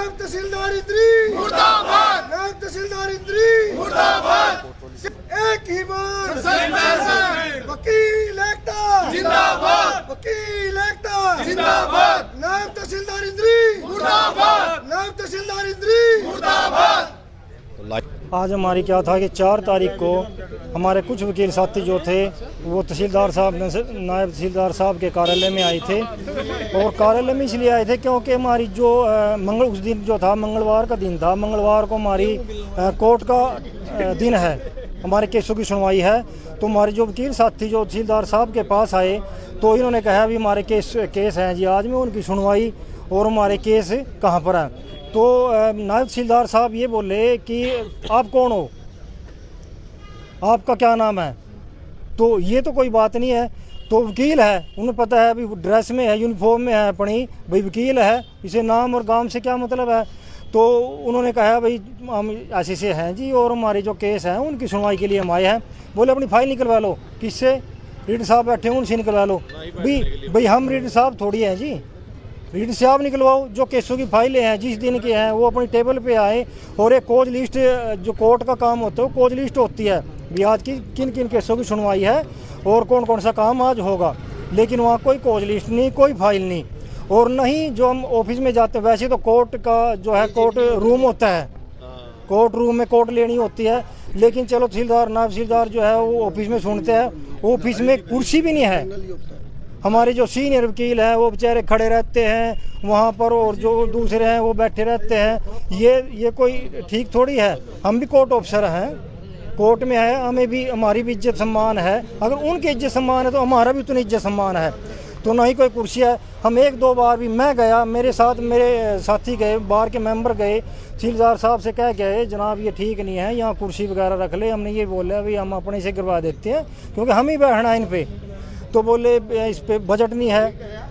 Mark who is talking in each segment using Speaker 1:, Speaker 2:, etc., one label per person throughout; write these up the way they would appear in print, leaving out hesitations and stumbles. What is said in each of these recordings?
Speaker 1: नायब तहसीलदार इंद्री मुर्दाबाद, नायब तहसीलदार इंद्री मुर्दाबाद। एक ही बात, वकील एकता जिंदाबाद, वकील एकता जिंदाबाद। नायब तहसीलदार इंद्री मुर्दाबाद, नायब तहसीलदार इंद्री मुर्दाबाद।
Speaker 2: आज हमारी क्या था कि 4 तारीख को हमारे कुछ वकील साथी जो थे वो तहसीलदार साहब नायब तहसीलदार साहब के कार्यालय में आए थे। और कार्यालय में इसलिए आए थे क्योंकि हमारी जो उस दिन जो था मंगलवार का दिन था। मंगलवार को हमारी कोर्ट का दिन है, हमारे केसों की सुनवाई है। तो हमारे जो वकील साथी जो तहसीलदार साहब के पास आए तो इन्होंने कहा अभी हमारे केस हैं जी आज में उनकी सुनवाई और हमारे केस कहाँ पर हैं। तो नायब तहसीलदार साहब ये बोले कि आप कौन हो, आपका क्या नाम है। तो ये तो कोई बात नहीं है, तो वकील है, उन्हें पता है अभी ड्रेस में है, यूनिफॉर्म में है अपनी, भाई वकील है, इसे नाम और गांव से क्या मतलब है। तो उन्होंने कहा भाई हम ऐसे से हैं जी और हमारे जो केस हैं उनकी सुनवाई के लिए हम आए हैं। बोले अपनी फाइल निकलवा लो। किससे? रीडर साहब बैठे हैं उनसे निकलवा लो। भाई हम रीडर साहब थोड़ी हैं जी, रीडर साहब निकलवाओ। जो केसों की फाइलें हैं जिस दिन के हैं वो अपनी टेबल पे आए और एक कोज लिस्ट, जो कोर्ट का काम होता है वो कोज लिस्ट होती है भी आज की किन किन केसों की सुनवाई है और कौन कौन सा काम आज होगा। लेकिन वहाँ कोई कोज लिस्ट नहीं, कोई फाइल नहीं। और नहीं जो हम ऑफिस में जाते हैं, वैसे तो कोर्ट का जो है कोर्ट रूम होता है, कोर्ट रूम में कोर्ट लेनी होती है। लेकिन चलो तहसीलदार नायब तहसीलदार जो है वो ऑफिस में सुनते हैं, ऑफिस में कुर्सी भी नहीं है। हमारे जो सीनियर वकील हैं वो बेचारे खड़े रहते हैं वहाँ पर और जो दूसरे हैं वो बैठे रहते हैं। ये कोई ठीक थोड़ी है। हम भी कोर्ट ऑफिसर हैं, कोर्ट में है, हमें भी हमारी भी इज्जत सम्मान है। अगर उनकी इज्जत सम्मान है तो हमारा भी उतनी इज्जत सम्मान है। तो ना ही कोई कुर्सी है। हम 1-2 बार भी, मैं गया, मेरे साथ मेरे साथी गए, बार के मेंबर गए, तहसीलदार साहब से कह गए जनाब ये ठीक नहीं है, यहाँ कुर्सी वगैरह रख ले। हमने ये बोला भाई हम अपने से करवा देते हैं क्योंकि हम ही बैठना है इन पे। तो बोले इस पे बजट नहीं है,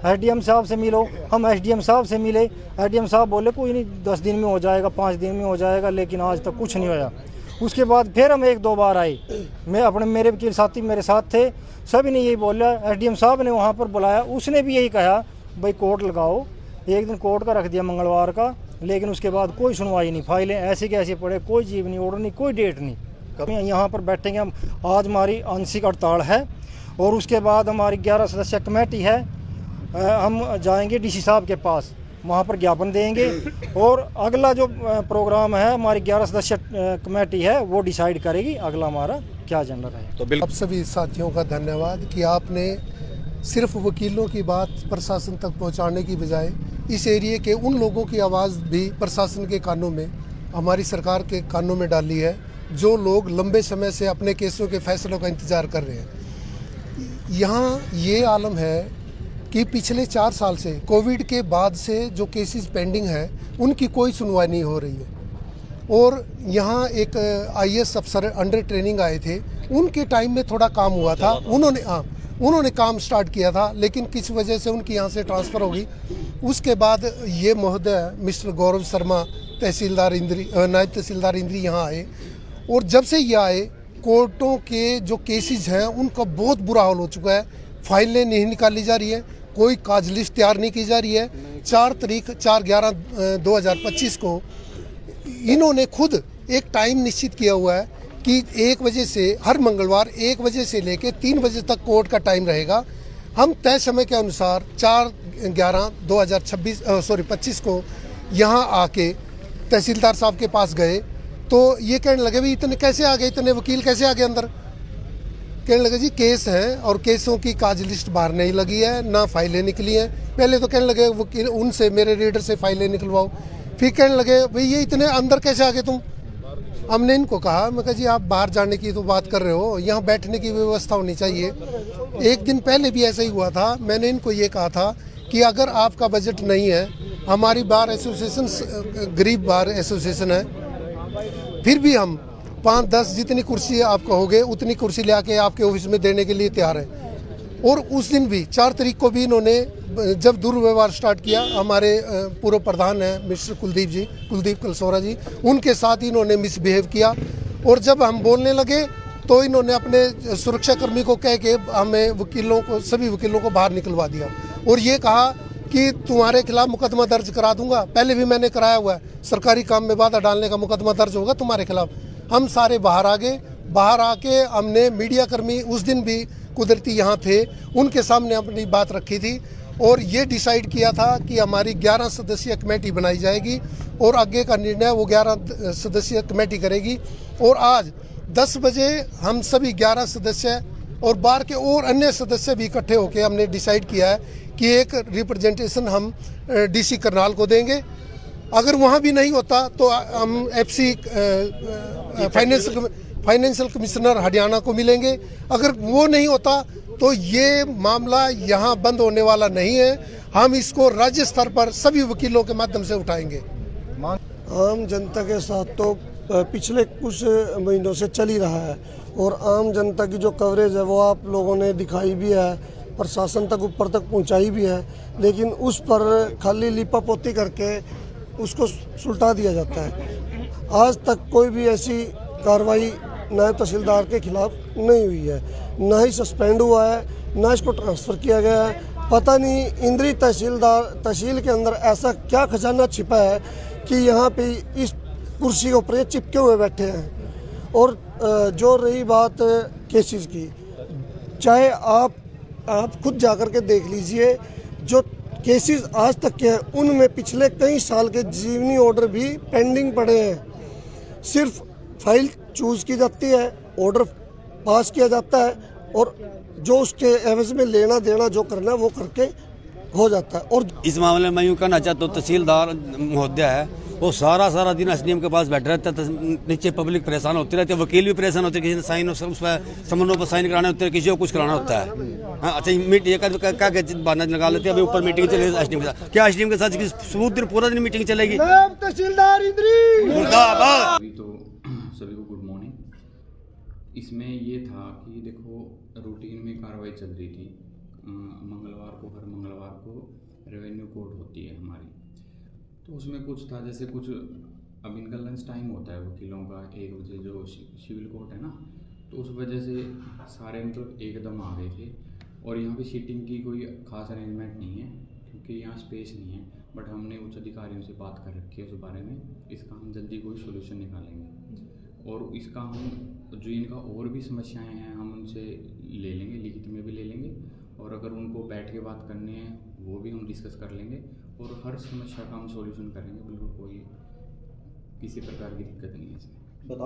Speaker 2: एसडीएम साहब से मिलो। हम एसडीएम साहब से मिले, एसडीएम साहब बोले कोई नहीं 10 दिन में हो जाएगा, 5 दिन में हो जाएगा। लेकिन आज तक कुछ नहीं होया। उसके बाद फिर हम 1-2 बार आए, मेरे वकील साथी मेरे साथ थे, सभी ने यही बोला। एसडीएम साहब ने वहाँ पर बुलाया, उसने भी यही कहा भाई कोर्ट लगाओ। एक दिन कोर्ट का रख दिया मंगलवार का, लेकिन उसके बाद कोई सुनवाई नहीं, फाइलें ऐसी के ऐसी पड़े, कोई जीव नहीं, ऑर्डर नहीं, कोई डेट नहीं। यहाँ पर बैठेंगे हम। आज हमारी आंशिक हड़ताल है और उसके बाद हमारी 11 सदस्य कमेटी है। हम जाएंगे डीसी साहब के पास, वहाँ पर ज्ञापन देंगे और अगला जो प्रोग्राम है हमारी 11 सदस्य कमेटी है वो डिसाइड करेगी अगला हमारा क्या एजेंडा है।
Speaker 3: तो बिल्कुल आप सभी साथियों का धन्यवाद कि आपने सिर्फ वकीलों की बात प्रशासन तक पहुँचाने की बजाय इस एरिए के उन लोगों की आवाज़ भी प्रशासन के कानों में, हमारी सरकार के कानों में डाली है, जो लोग लंबे समय से अपने केसों के फैसलों का इंतज़ार कर रहे हैं। यहाँ ये आलम है कि पिछले 4 साल से कोविड के बाद से जो केसेस पेंडिंग है उनकी कोई सुनवाई नहीं हो रही है। और यहाँ एक आईएएस अफसर अंडर ट्रेनिंग आए थे, उनके टाइम में थोड़ा काम हुआ था, उन्होंने काम स्टार्ट किया था, लेकिन किस वजह से उनकी यहाँ से ट्रांसफ़र होगी। उसके बाद ये महोदय मिस्टर गौरव शर्मा तहसीलदार इंद्री, नायब तहसीलदार इंद्री यहाँ आए और जब से ये आए कोर्टों के जो केसेस हैं उनका बहुत बुरा हाल हो चुका है। फाइलें नहीं निकाली जा रही है, कोई काज लिस्ट तैयार नहीं की जा रही है। 4/11/2025 को इन्होंने खुद एक टाइम निश्चित किया हुआ है कि 1 बजे से, हर मंगलवार 1 बजे से लेकर 3 बजे तक कोर्ट का टाइम रहेगा। हम तय समय के अनुसार 4/11/2025 को यहाँ आके तहसीलदार साहब के पास गए तो ये कहने लगे भाई इतने कैसे आ गए, इतने वकील कैसे आ गए अंदर। कहने लगे जी केस हैं और केसों की काज लिस्ट बाहर नहीं लगी है, ना फाइलें निकली हैं। पहले तो कहने लगे वकील उनसे, मेरे रीडर से फाइलें निकलवाओ। फिर कहने लगे भाई ये इतने अंदर कैसे आ गए तुम। हमने इनको कहा, मैं कहा जी आप बाहर जाने की तो बात कर रहे हो, यहाँ बैठने की व्यवस्था होनी चाहिए। एक दिन पहले भी ऐसा ही हुआ था। मैंने इनको ये कहा था कि अगर आपका बजट नहीं है, हमारी बार एसोसिएशन गरीब बार एसोसिएशन है, फिर भी हम 5-10 जितनी कुर्सी आप कहोगे उतनी कुर्सी ले आके आपके ऑफिस में देने के लिए तैयार है। और उस दिन भी 4 तारीख को भी इन्होंने जब दुर्व्यवहार स्टार्ट किया, हमारे पूर्व प्रधान हैं मिस्टर कुलदीप कलसोरा जी, उनके साथ इन्होंने मिसबिहेव किया। और जब हम बोलने लगे तो इन्होंने अपने सुरक्षा कर्मी को कह के हमें सभी वकीलों को बाहर निकलवा दिया और ये कहा कि तुम्हारे खिलाफ मुकदमा दर्ज करा दूंगा। पहले भी मैंने कराया हुआ है, सरकारी काम में बाधा डालने का मुकदमा दर्ज होगा तुम्हारे खिलाफ। हम सारे बाहर आ गए। बाहर आके हमने मीडिया कर्मी उस दिन भी कुदरती यहाँ थे, उनके सामने अपनी बात रखी थी और ये डिसाइड किया था कि हमारी 11 सदस्यीय कमेटी बनाई जाएगी और आगे का निर्णय वो 11 सदस्यीय कमेटी करेगी। और आज 10 बजे हम सभी 11 सदस्य और बाहर के और अन्य सदस्य भी इकट्ठे होकर हमने डिसाइड किया है कि एक रिप्रेजेंटेशन हम डीसी करनाल को देंगे। अगर वहाँ भी नहीं होता तो हम एफसी फाइनेंशियल कमिश्नर हरियाणा को मिलेंगे। अगर वो नहीं होता तो ये मामला यहाँ बंद होने वाला नहीं है। हम इसको राज्य स्तर पर सभी वकीलों के माध्यम से उठाएंगे।
Speaker 1: आम जनता के साथ तो पिछले कुछ महीनों से चल ही रहा है और आम जनता की जो कवरेज है वो आप लोगों ने दिखाई भी है, प्रशासन तक ऊपर तक पहुंचाई भी है, लेकिन उस पर खाली लिपापोती करके उसको सुलटा दिया जाता है। आज तक कोई भी ऐसी कार्रवाई नायब तहसीलदार के खिलाफ नहीं हुई है, ना ही सस्पेंड हुआ है, ना इसको ट्रांसफ़र किया गया है। पता नहीं इंद्री तहसील के अंदर ऐसा क्या खजाना छिपा है कि यहाँ पे इस कुर्सी के ऊपर ये चिपके हुए बैठे हैं। और जो रही बात केसेस की, चाहे आप खुद जाकर के देख लीजिए, जो केसेस आज तक के हैं उनमें पिछले कई साल के जीवनी ऑर्डर भी पेंडिंग पड़े हैं। सिर्फ फाइल चूज़ की जाती है, ऑर्डर पास किया जाता है और जो उसके एवज में लेना देना जो करना है वो करके हो जाता है। और
Speaker 4: इस मामले में यूँ कहना चाहता हूँ, तहसीलदार महोदय है वो सारा दिन एसडीएम के पास बैठे रहता है। नीचे पब्लिक परेशान होती रहती है, वकील भी परेशान होते हैं, किसी ने साइन उस पर समन्वय पर साइन कराने होते हैं, किसी को कुछ कराना होता है। हाँ अच्छा, मीटिंग क्या बहाना लगा लेते हैं, अभी ऊपर मीटिंग चलेगी एसडीएम के साथ। क्या एसडीएम के साथ सबूत दिन पूरा दिन मीटिंग चलेगी?
Speaker 1: तहसीलदार इंद्री
Speaker 4: मुर्दाबाद।
Speaker 5: अभी तो सभी को गुड मॉर्निंग। इसमें ये था कि देखो रूटीन में कार्रवाई चल रही थी। हर मंगलवार को रेवेन्यू कोर्ट होती है हमारी, तो उसमें कुछ था जैसे कुछ अब इनका लंच टाइम होता है वकीलों का 1 बजे जो सिविल कोर्ट है ना, तो उस वजह से सारे मतलब एकदम आ गए थे। और यहाँ पे सीटिंग की कोई खास अरेंजमेंट नहीं है क्योंकि यहाँ स्पेस नहीं है, बट हमने उच्च अधिकारियों से बात कर रखी है उस बारे में। इसका हम जल्दी कोई सोल्यूशन निकालेंगे और इसका हम जो इनका और भी समस्याएं हैं हम उनसे ले लेंगे, लिखित में भी ले लेंगे, और अगर उनको बैठ के बात करनी है वो भी हम डिस्कस कर लेंगे और हर समस्या का हम सॉल्यूशन करेंगे। बिल्कुल कोई किसी प्रकार की दिक्कत नहीं है इसमें।